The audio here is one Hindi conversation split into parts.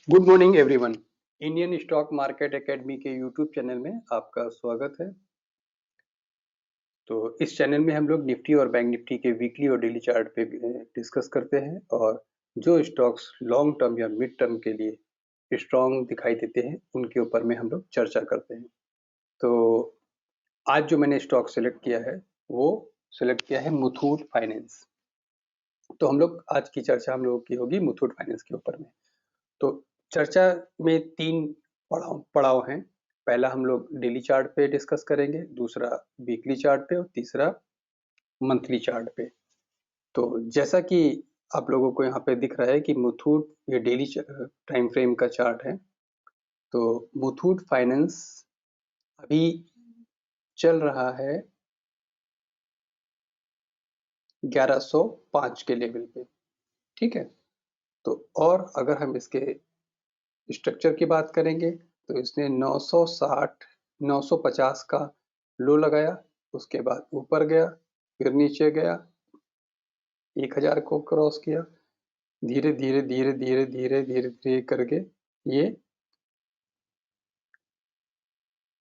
Good morning everyone. Indian stock market academy के यूट्यूब चैनल में आपका स्वागत है। तो इस चैनल में हम लोग निफ्टी और बैंक निफ्टी के वीकली और डेली चार्ट पे डिस्कस करते हैं और जो स्टॉक्स लॉन्ग टर्म या मिड टर्म के लिए स्ट्रॉन्ग दिखाई देते हैं उनके ऊपर में हम लोग चर्चा करते हैं। तो आज जो मैंने स्टॉक सेलेक्ट किया है वो सेलेक्ट किया है मुथूट फाइनेंस। तो हम लोग आज की चर्चा हम लोगों की होगी मुथूट फाइनेंस के ऊपर में। तो चर्चा में 3 पड़ाव हैं। पहला हम लोग डेली चार्ट पे डिस्कस करेंगे, दूसरा वीकली चार्ट पे और तीसरा मंथली चार्ट पे। तो जैसा कि आप लोगों को यहाँ पे दिख रहा है कि मुथूट ये डेली टाइम फ्रेम का चार्ट है। तो मुथूट फाइनेंस अभी चल रहा है 1105 के लेवल पे, ठीक है। तो और अगर हम इसके स्ट्रक्चर की बात करेंगे तो इसने 960 950 का लो लगाया, उसके बाद ऊपर गया, फिर नीचे गया, 1000 को क्रॉस किया, धीरे धीरे धीरे धीरे धीरे धीरे धीरे करके ये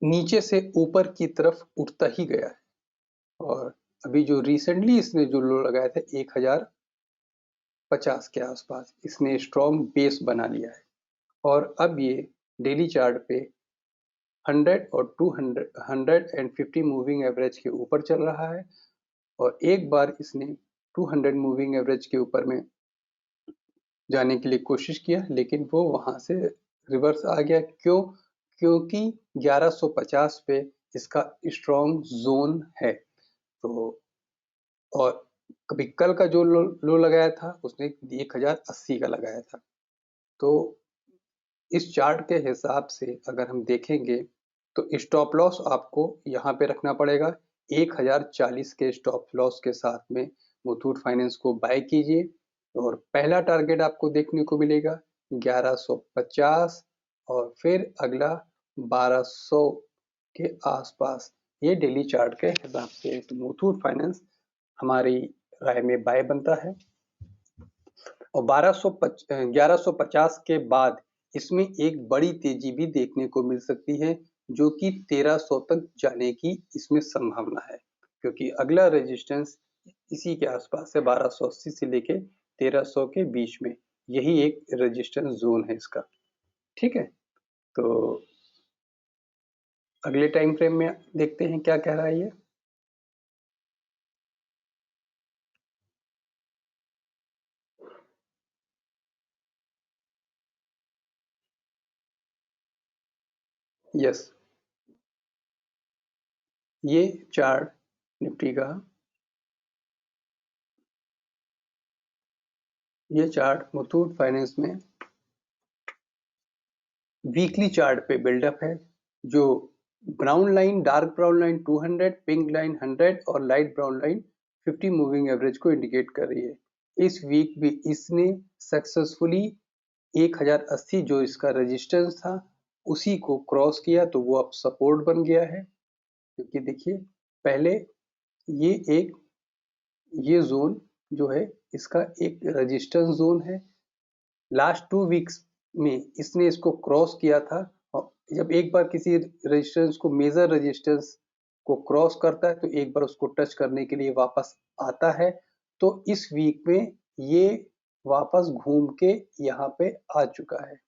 नीचे से ऊपर की तरफ उठता ही गया है। और अभी जो रिसेंटली इसने जो लो लगाया था 1050 के आसपास, इसने स्ट्रॉन्ग बेस बना लिया है और अब ये डेली चार्ट पे 100 और 200 150 मूविंग एवरेज के ऊपर चल रहा है। और एक बार इसने 200 मूविंग एवरेज के ऊपर में जाने के लिए कोशिश किया, लेकिन वो वहां से रिवर्स आ गया। क्यों? क्योंकि 1150 पे इसका स्ट्रॉन्ग जोन है। तो और कभी कल का जो लो लगाया था उसने 1080 का लगाया था। तो इस चार्ट के हिसाब से अगर हम देखेंगे तो स्टॉप लॉस आपको यहाँ पे रखना पड़ेगा। 1040 के स्टॉप लॉस के साथ में मुथूट फाइनेंस को बाय कीजिए और पहला टारगेट आपको देखने को मिलेगा 1150 और फिर अगला 1200 के आसपास। ये डेली चार्ट के हिसाब से तो मुथूट फाइनेंस हमारी राय में बाय बनता है। और 1150 के बाद इसमें एक बड़ी तेजी भी देखने को मिल सकती है, जो कि 1300 तक जाने की इसमें संभावना है, क्योंकि अगला रेजिस्टेंस इसी के आसपास है, 1280 से लेके 1300 के बीच में। यही एक रेजिस्टेंस जोन है इसका, ठीक है। तो अगले टाइम फ्रेम में देखते हैं क्या कह रहा है ये। यस, ये चार्ट निफ्टी का, ये चार्ट मुथूट फाइनेंस में वीकली चार्ट पे बिल्डअप है। जो brown line, dark brown line 200, pink line 100 और light brown line 50 moving average को इंडिकेट कर रही है। इस वीक भी इसने सक्सेसफुली 1080 जो इसका रेजिस्टेंस था उसी को क्रॉस किया, तो वो अब सपोर्ट बन गया है। क्योंकि देखिए पहले ये जोन जो है इसका एक रेजिस्टेंस जोन है। लास्ट 2 वीक्स में इसने इसको क्रॉस किया था और जब एक बार किसी रेजिस्टेंस को, मेजर रेजिस्टेंस को क्रॉस करता है तो एक बार उसको टच करने के लिए वापस आता है। तो इस वीक में ये वापस घूम के यहाँ पे आ चुका है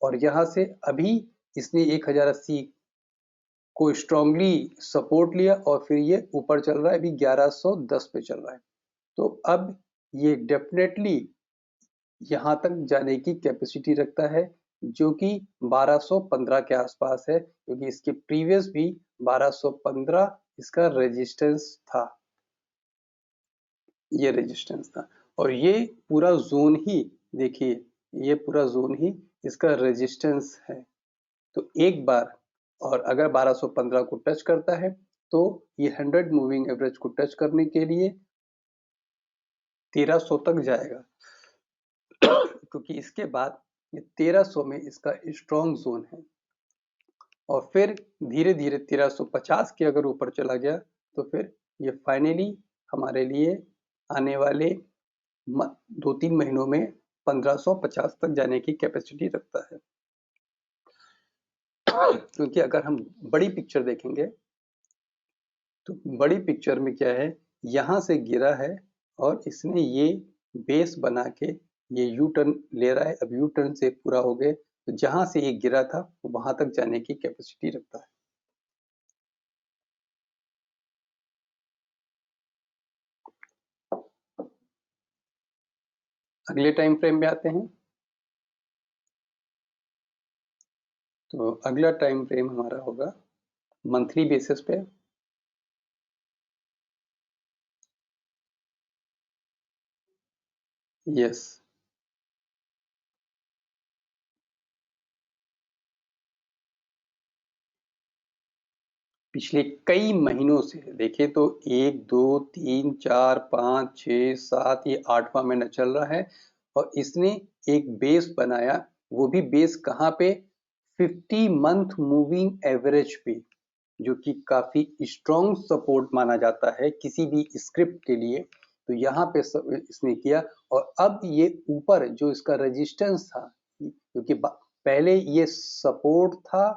और यहाँ से अभी इसने 1080 को स्ट्रांगली सपोर्ट लिया और फिर ये ऊपर चल रहा है, अभी 1110 पे चल रहा है। तो अब ये डेफिनेटली यहाँ तक जाने की कैपेसिटी रखता है, जो कि 1215 के आसपास है, क्योंकि इसके प्रीवियस भी 1215 इसका रेजिस्टेंस था, ये रेजिस्टेंस था। और ये पूरा जोन ही देखिए, ये पूरा जोन ही इसका रेजिस्टेंस है। तो एक बार और अगर 1215 को टच करता है तो ये 100 मूविंग एवरेज को टच करने के लिए 1300 तक जाएगा क्योंकि इसके बाद ये 1300 में इसका स्ट्रॉन्ग जोन है। और फिर धीरे धीरे 1350 के अगर ऊपर चला गया तो फिर ये फाइनली हमारे लिए आने वाले 2-3 महीनों में 1550 तक जाने की कैपेसिटी रखता है। क्योंकि अगर हम बड़ी पिक्चर देखेंगे तो बड़ी पिक्चर में क्या है, यहाँ से गिरा है और इसने ये बेस बना के ये यू टर्न ले रहा है। अब यू टर्न से पूरा हो गए तो जहां से ये गिरा था वहां तक जाने की कैपेसिटी रखता है। अगले टाइम फ्रेम में आते हैं। तो अगला टाइम फ्रेम हमारा होगा मंथली बेसिस पे। यस, पिछले कई महीनों से देखें तो 1 2 3 4 5 6 7 ये 8वां महीना चल रहा है और इसने एक बेस बनाया। वो भी बेस कहाँ पे, 50 मंथ मूविंग एवरेज पे, जो कि काफी स्ट्रॉन्ग सपोर्ट माना जाता है किसी भी स्क्रिप्ट के लिए। तो यहाँ पे इसने किया और अब ये ऊपर जो इसका रेजिस्टेंस था, क्योंकि पहले ये सपोर्ट था,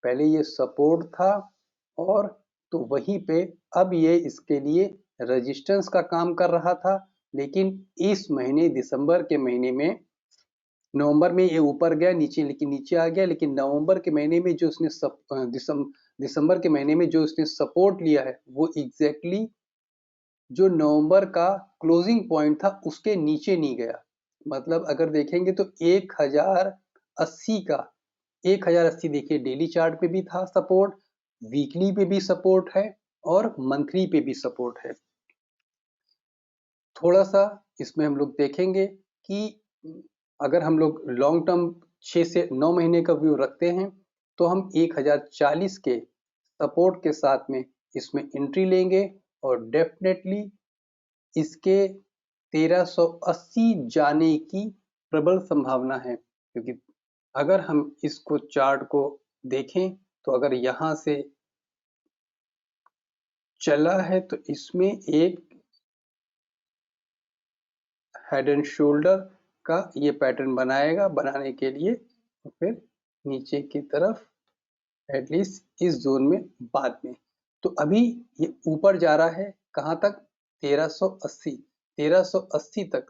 पहले ये सपोर्ट था और तो वहीं पे अब ये इसके लिए रेजिस्टेंस का काम कर रहा था। लेकिन इस महीने दिसंबर के महीने में, नवंबर में ये ऊपर गया नीचे, लेकिन नीचे आ गया। लेकिन नवंबर के महीने में जो उसने दिसंबर के महीने में जो उसने सपोर्ट लिया है वो एग्जैक्टली जो नवंबर का क्लोजिंग पॉइंट था उसके नीचे नहीं गया। मतलब अगर देखेंगे तो 1080 का 1080 देखिए डेली चार्ट पे भी था सपोर्ट, वीकली पे भी सपोर्ट है और मंथली पे भी सपोर्ट है। थोड़ा सा इसमें हम लोग देखेंगे कि अगर हम लोग लॉन्ग टर्म 6 से 9 महीने का व्यू रखते हैं तो हम 1040 के सपोर्ट के साथ में इसमें एंट्री लेंगे और डेफिनेटली इसके 1380 जाने की प्रबल संभावना है। क्योंकि अगर हम इसको चार्ट को देखें तो अगर यहाँ से चला है तो इसमें एक हेड एंड शोल्डर का ये पैटर्न बनाएगा, बनाने के लिए तो फिर नीचे की तरफ एटलीस्ट इस जोन में बाद में। तो अभी ये ऊपर जा रहा है कहाँ तक, 1380 तक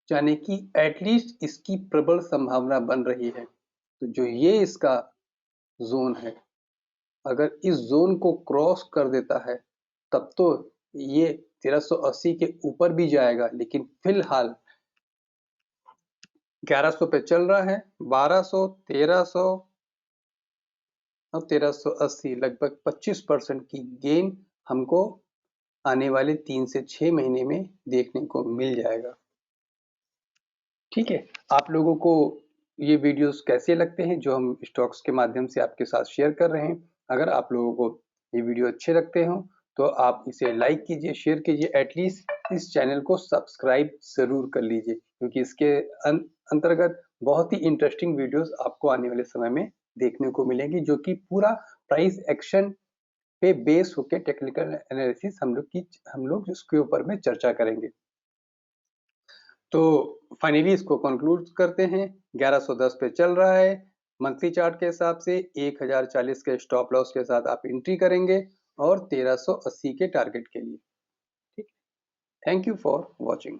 जाने की एटलीस्ट इसकी प्रबल संभावना बन रही है। तो जो ये इसका जोन है, अगर इस जोन को क्रॉस कर देता है तब तो ये 1380 के ऊपर भी जाएगा। लेकिन फिलहाल 1100 पे चल रहा है, 1200 1300 और 1380 लगभग 25% की गेन हमको आने वाले 3 से 6 महीने में देखने को मिल जाएगा। ठीक है, आप लोगों को ये वीडियोस कैसे लगते हैं जो हम स्टॉक्स के माध्यम से आपके साथ शेयर कर रहे हैं। अगर आप लोगों को ये वीडियो अच्छे लगते हो तो आप इसे लाइक कीजिए, शेयर कीजिए, एटलीस्ट इस चैनल को सब्सक्राइब जरूर कर लीजिए, क्योंकि इसके अंतर्गत बहुत ही इंटरेस्टिंग वीडियोस आपको आने वाले समय में देखने को मिलेंगी, जो कि पूरा प्राइस एक्शन पे बेस होकर टेक्निकल एनालिसिस हम लोग इसके ऊपर में चर्चा करेंगे। तो फाइनली इसको कंक्लूड करते हैं। 1110 पे चल रहा है, मंथली चार्ट के हिसाब से 1040 के स्टॉप लॉस के साथ आप एंट्री करेंगे और 1380 के टारगेट के लिए। ठीक, थैंक यू फॉर वॉचिंग।